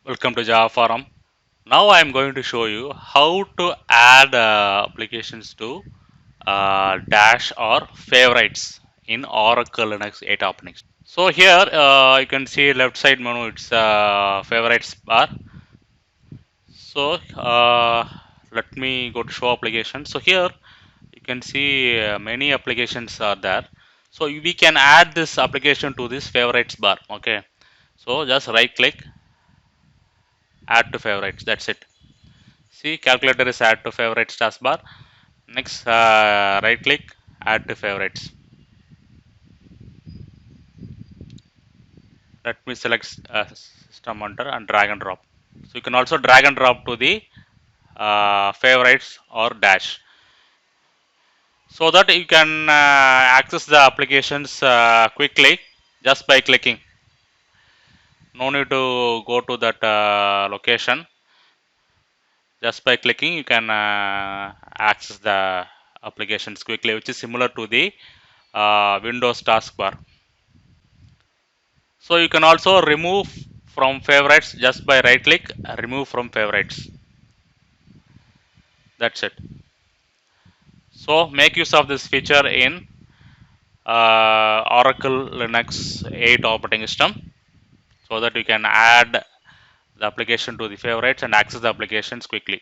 Welcome to Java Forum. Now I am going to show you how to add applications to Dash or favorites in Oracle Linux 8 operating system. So here you can see left side menu, it's favorites bar. So let me go to show application. So here you can see many applications are there. So we can add this application to this favorites bar. Okay. So just right click, add to favorites. That's it. See, calculator is add to favorites taskbar. Next, right click, add to favorites. Let me select system enter and drag and drop. So you can also drag and drop to the favorites or dash, so that you can access the applications quickly just by clicking. No need to go to that location. Just by clicking, you can access the applications quickly, which is similar to the Windows taskbar. So you can also remove from favorites just by right click, remove from favorites. That's it. So make use of this feature in Oracle Linux 8 operating system, so that you can add the application to the favorites and access the applications quickly.